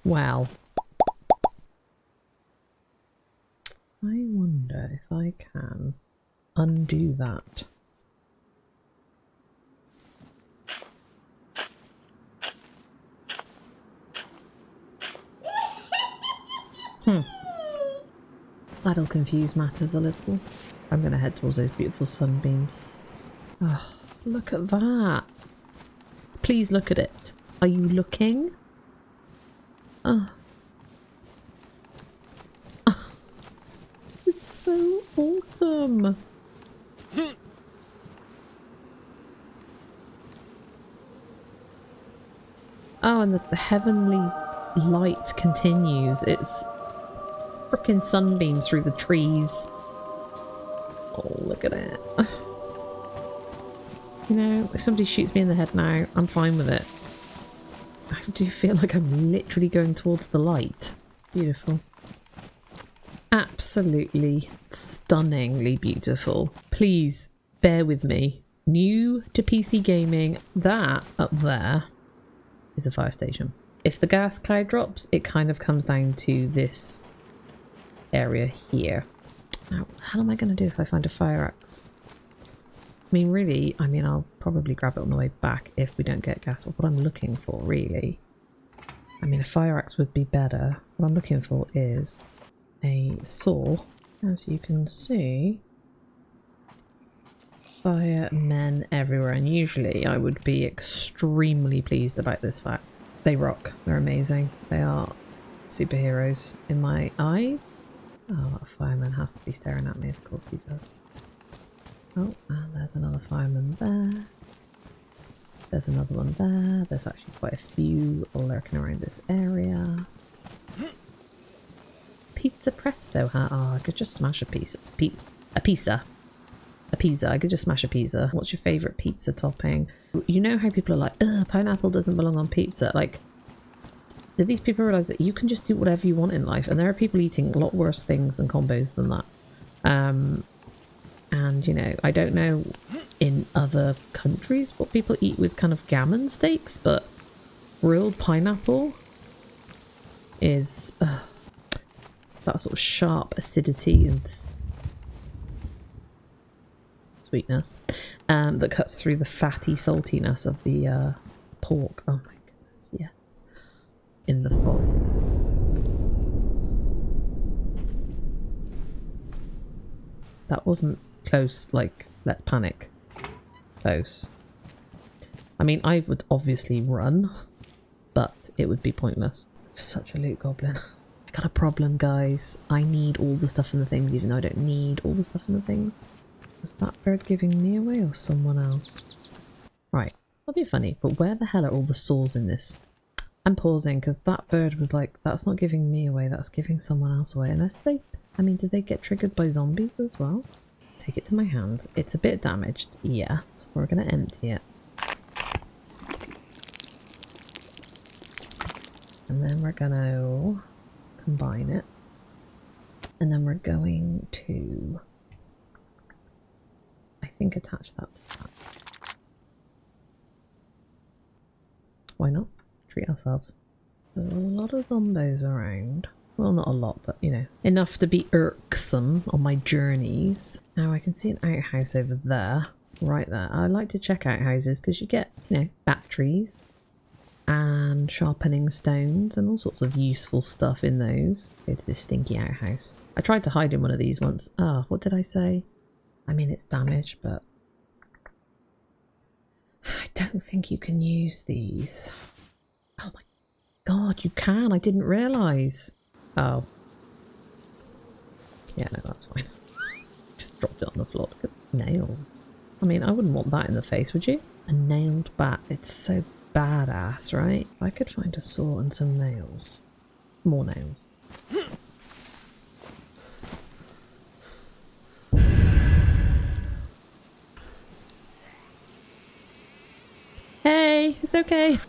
Well. I wonder if I can undo that. That'll confuse matters a little. I'm going to head towards those beautiful sunbeams. Oh, look at that. Please look at it. Are you looking? Oh. It's so awesome. Oh, and the heavenly light continues. It's frickin' sunbeams through the trees. Oh, look at it. You know, if somebody shoots me in the head now, I'm fine with it. I do feel like I'm literally going towards the light. Beautiful. Absolutely stunningly beautiful. Please bear with me. New to PC gaming, that up there is a fire station. If the gas cloud drops, it kind of comes down to this area here. Now, what the hell am I going to do if I find a fire axe? I mean, really, I'll probably grab it on the way back if we don't get gas. What I'm looking for, really. A fire axe would be better. What I'm looking for is a saw. As you can see, firemen everywhere. And usually I would be extremely pleased about this fact. They rock. They're amazing. They are superheroes in my eyes. Oh, that fireman has to be staring at me. Of course he does. Oh, and there's another fireman there. There's another one there. There's actually quite a few lurking around this area. Pizza presto, huh? Oh, I could just smash a pizza. A pizza. I could just smash a pizza. What's your favourite pizza topping? You know how people are like, ugh, pineapple doesn't belong on pizza. Like, do these people realise that you can just do whatever you want in life? And there are people eating a lot worse things and combos than that. And, you know, I don't know in other countries what people eat with kind of gammon steaks, but grilled pineapple is that sort of sharp acidity and sweetness that cuts through the fatty saltiness of the pork. Oh my goodness, yeah. In the fog. That wasn't close, like, let's panic. Close. I would obviously run, but it would be pointless. Such a loot goblin. I got a problem, guys. I need all the stuff and the things, even though I don't need all the stuff and the things. Was that bird giving me away or someone else? Right, that'll be funny, but where the hell are all the saws in this? I'm pausing because that bird was like, that's not giving me away, that's giving someone else away. Unless they, did they get triggered by zombies as well? Take it to my hands. It's a bit damaged, yes. We're going to empty it. And then we're going to combine it. And then we're going to, I think, attach that to that. Why not? Treat ourselves. So there's a lot of zombos around. Well, not a lot, but, you know, enough to be irksome on my journeys. Now, I can see an outhouse over there, right there. I like to check outhouses because you get, you know, batteries and sharpening stones and all sorts of useful stuff in those. Go to this stinky outhouse. I tried to hide in one of these once. Ah, what did I say? It's damaged, but I don't think you can use these. Oh my god, you can. I didn't realise. Oh. Yeah, no, that's fine. Just dropped it on the floor. Look at the nails. I wouldn't want that in the face, would you? A nailed bat. It's so badass, right? I could find a saw and some nails. More nails. Hey, it's okay.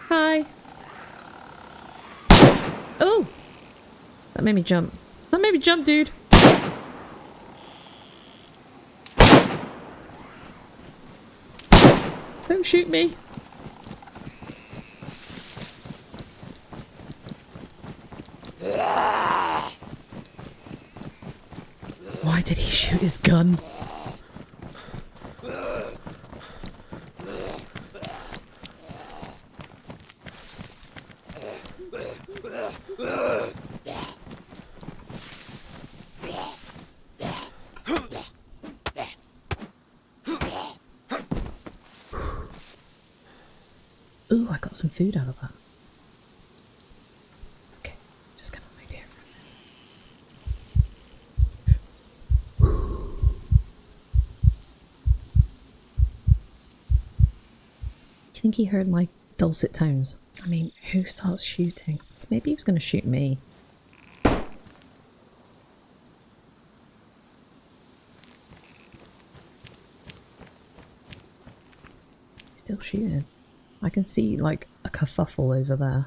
Hi. Oh! That made me jump. That made me jump, dude. Don't shoot me. Why did he shoot his gun? Ooh, I got some food out of that. Okay, just gonna hide here. Do you think he heard my dulcet tones? I mean, who starts shooting? Maybe he was gonna shoot me. He's still shooting. I can see like a kerfuffle over there.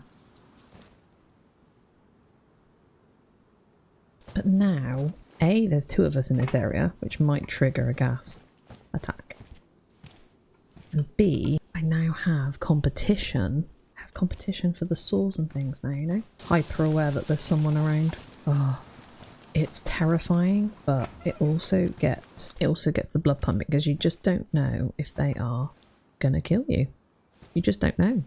But now, A, there's 2 of us in this area, which might trigger a gas attack. And B, I now have competition. I have competition for the saws and things now, you know? Hyper aware that there's someone around. Oh, it's terrifying, but it also gets the blood pumping because you just don't know if they are gonna kill you. You just don't know.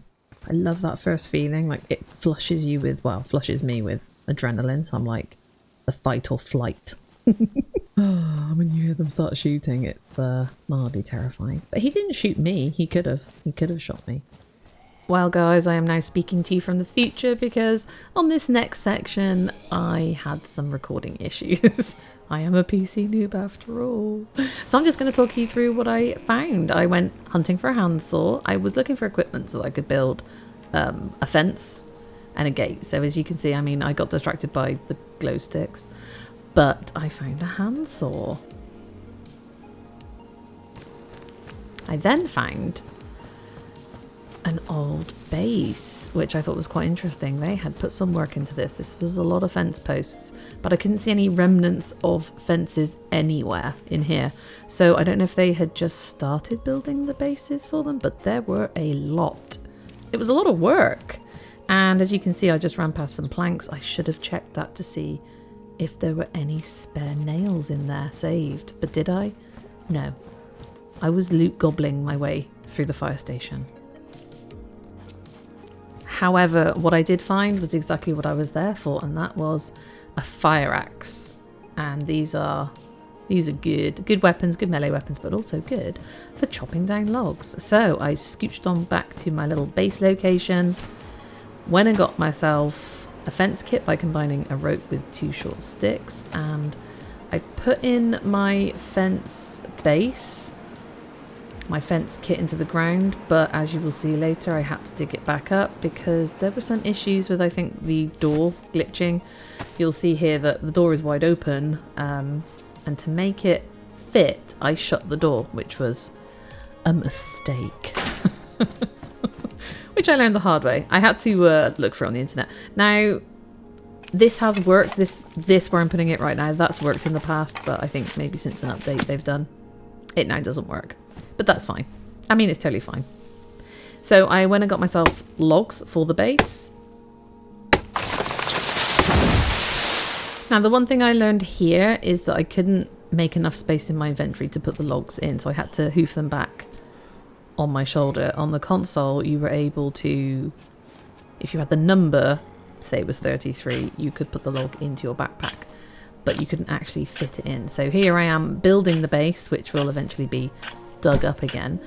I love that first feeling, like it flushes you with, well, flushes me with adrenaline, so I'm like the fight or flight. Oh, when you hear them start shooting, it's mildly terrifying. But he didn't shoot me, he could have shot me. Well guys, I am now speaking to you from the future because on this next section I had some recording issues. I am a PC noob after all. So I'm just going to talk you through what I found. I went hunting for a handsaw. I was looking for equipment so that I could build a fence and a gate. So as you can see, I mean, I got distracted by the glow sticks, but I found a handsaw. I then found an old base, which I thought was quite interesting. They had put some work into this. This was a lot of fence posts, but I couldn't see any remnants of fences anywhere in here. So I don't know if they had just started building the bases for them, but there were a lot. It was a lot of work. And as you can see, I just ran past some planks. I should have checked that to see if there were any spare nails in there saved. But did I? No. I was loot gobbling my way through the fire station. However, what I did find was exactly what I was there for, and that was a fire axe. And these are good weapons, good melee weapons, but also good for chopping down logs. So I scooched on back to my little base location, went and got myself a fence kit by combining a rope with 2 short sticks, and I put in my fence base, my fence kit into the ground, but as you will see later I had to dig it back up because there were some issues with, I think, the door glitching. You'll see here that the door is wide open, and to make it fit I shut the door, which was a mistake. Which I learned the hard way. I had to look for it on the internet. Now this has worked, this where I'm putting it right now, that's worked in the past, but I think maybe since an update they've done, it now doesn't work. But that's fine. I mean, it's totally fine. So I went and got myself logs for the base. Now, the one thing I learned here is that I couldn't make enough space in my inventory to put the logs in, so I had to hoof them back on my shoulder. On the console, you were able to, if you had the number, say it was 33, you could put the log into your backpack, but you couldn't actually fit it in. So here I am building the base, which will eventually be dug up again,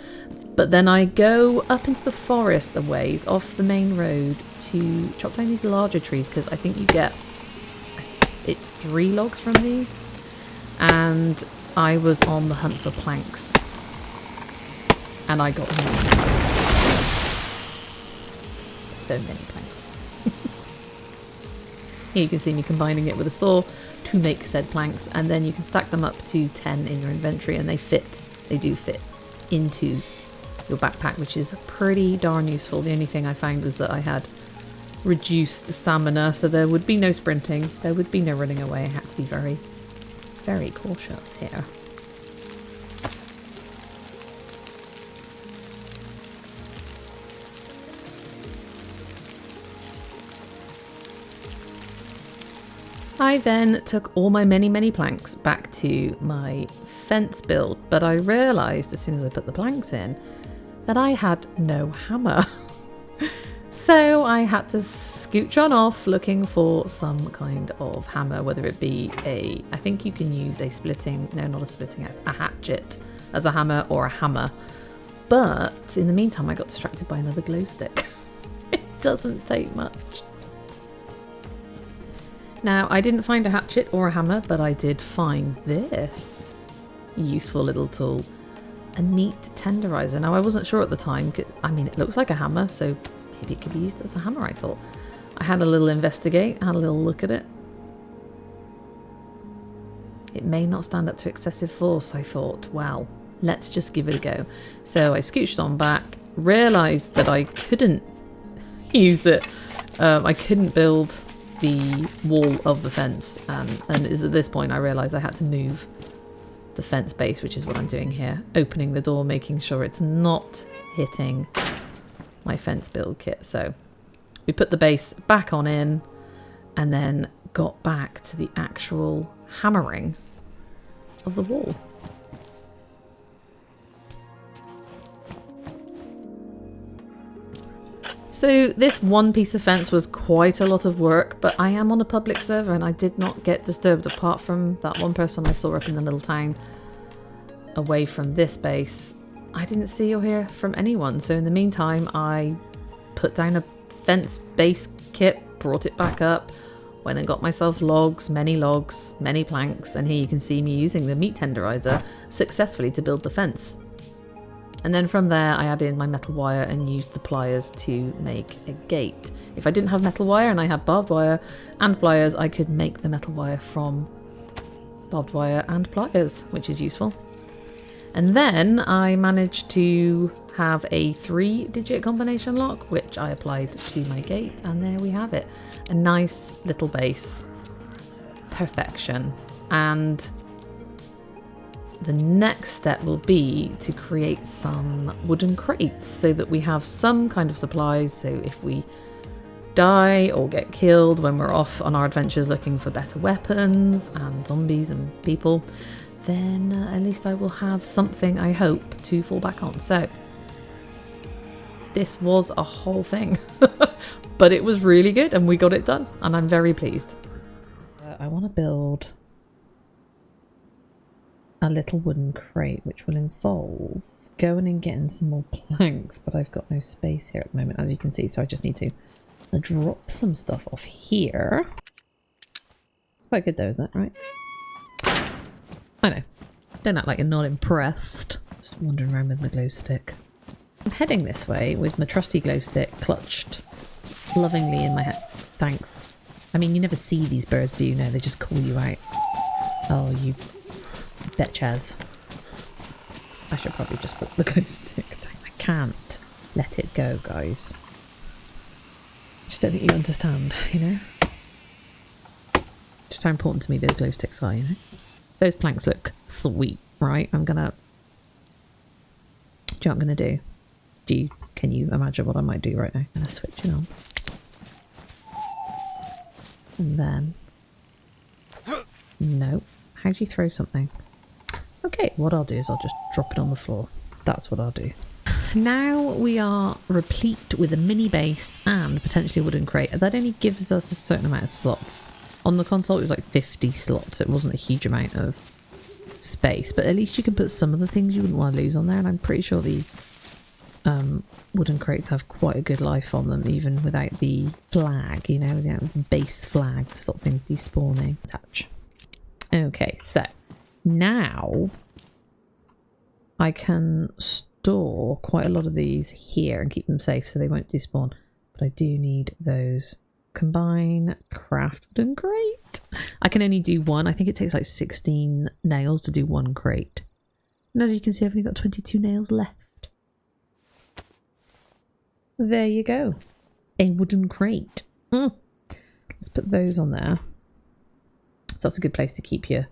but then I go up into the forest a ways off the main road to chop down these larger trees, because I think you get, it's 3 logs from these, and I was on the hunt for planks and I got so many planks. Here you can see me combining it with a saw to make said planks, and then you can stack them up to 10 in your inventory and they do fit into your backpack, which is pretty darn useful. The only thing I found was that I had reduced stamina, so there would be no sprinting, there would be no running away. I had to be very, very cautious here. I then took all my many planks back to my fence build, but I realised as soon as I put the planks in that I had no hammer. So I had to scooch on off looking for some kind of hammer, whether it be I think you can use a splitting, no, not a splitting axe, a hatchet as a hammer, or a hammer. But in the meantime, I got distracted by another glow stick. It doesn't take much. Now, I didn't find a hatchet or a hammer, but I did find this useful little tool, a neat tenderizer. Now, I wasn't sure at the time. I mean, it looks like a hammer, so maybe it could be used as a hammer, I thought. I had a little investigate, had a little look at it. It may not stand up to excessive force, I thought. Well, let's just give it a go. So I scooched on back, realised that I couldn't use it. I couldn't build the wall of the fence, and is at this point I realised I had to move the fence base, which is what I'm doing here. Opening the door, making sure it's not hitting my fence build kit. So we put the base back on in and then got back to the actual hammering of the wall. So this one piece of fence was quite a lot of work, but I am on a public server and I did not get disturbed apart from that one person I saw up in the little town away from this base. I didn't see or hear from anyone. So in the meantime, I put down a fence base kit, brought it back up, went and got myself logs, many planks, and here you can see me using the meat tenderizer successfully to build the fence. And then from there, I added in my metal wire and used the pliers to make a gate. If I didn't have metal wire and I had barbed wire and pliers, I could make the metal wire from barbed wire and pliers, which is useful. And then I managed to have a 3-digit combination lock, which I applied to my gate, and there we have it. A nice little base. Perfection. And the next step will be to create some wooden crates so that we have some kind of supplies. So if we die or get killed when we're off on our adventures looking for better weapons and zombies and people, then at least I will have something, I hope, to fall back on. So this was a whole thing, but it was really good and we got it done and I'm very pleased. I want to build a little wooden crate, which will involve going and getting some more planks, but I've got no space here at the moment, as you can see, so I just need to drop some stuff off here. It's quite good though, isn't it? Right? I know. Don't act like you're not impressed. Just wandering around with my glow stick. I'm heading this way with my trusty glow stick clutched lovingly in my head. Thanks. I mean, you never see these birds, do you? No, they just call you out. Oh, you betchas. I should probably just put the glow stick down. I can't let it go, guys. Just don't think you understand, you know? Just how important to me those glow sticks are, you know? Those planks look sweet, right? Do you know what I'm gonna do? Can you imagine what I might do right now? I'm gonna switch it on. And then... No. How do you throw something? Okay, what I'll do is I'll just drop it on the floor. That's what I'll do. Now we are replete with a mini base and potentially a wooden crate. That only gives us a certain amount of slots. On the console it was like 50 slots. It wasn't a huge amount of space, but at least you can put some of the things you wouldn't want to lose on there, and I'm pretty sure the wooden crates have quite a good life on them, even without the flag, you know, without the base flag to stop things despawning. Attach. Okay, so now I can store quite a lot of these here and keep them safe so they won't despawn, but I do need those. Combine, craft, wooden crate. I can only do one. I think it takes like 16 nails to do one crate. And as you can see, I've only got 22 nails left. There you go. A wooden crate. Let's put those on there. So that's a good place to keep your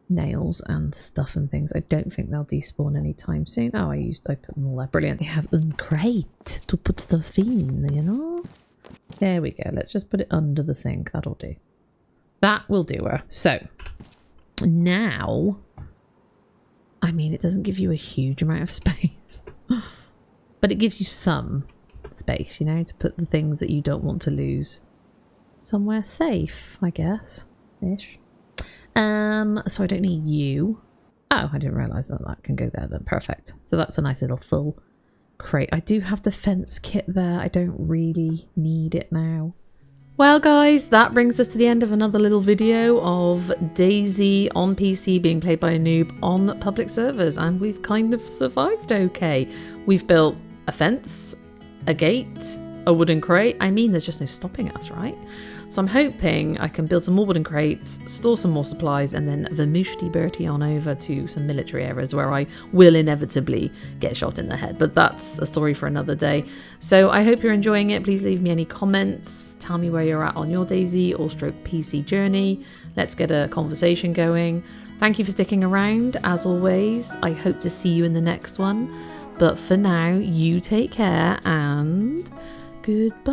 nails and stuff and things. I don't think they'll despawn anytime soon. Oh, I put them all there. Brilliant. We have a crate to put stuff in, you know? There we go. Let's just put it under the sink. That'll do. that will do her. So now, I mean, it doesn't give you a huge amount of space, but it gives you some space, you know, to put the things that you don't want to lose somewhere safe, I guess, ish. So I don't need you. Oh, I didn't realise that that can go there then. Perfect. So that's a nice little full crate. I do have the fence kit there. I don't really need it now. Well guys, that brings us to the end of another little video of DayZ on PC being played by a noob on public servers, and we've kind of survived okay. We've built a fence, a gate, a wooden crate. I mean, there's just no stopping us, right? So I'm hoping I can build some more wooden crates, store some more supplies, and then vamoosty Bertie on over to some military areas where I will inevitably get shot in the head. But that's a story for another day. So I hope you're enjoying it. Please leave me any comments. Tell me where you're at on your DayZ or stroke PC journey. Let's get a conversation going. Thank you for sticking around. As always, I hope to see you in the next one. But for now, you take care and goodbye.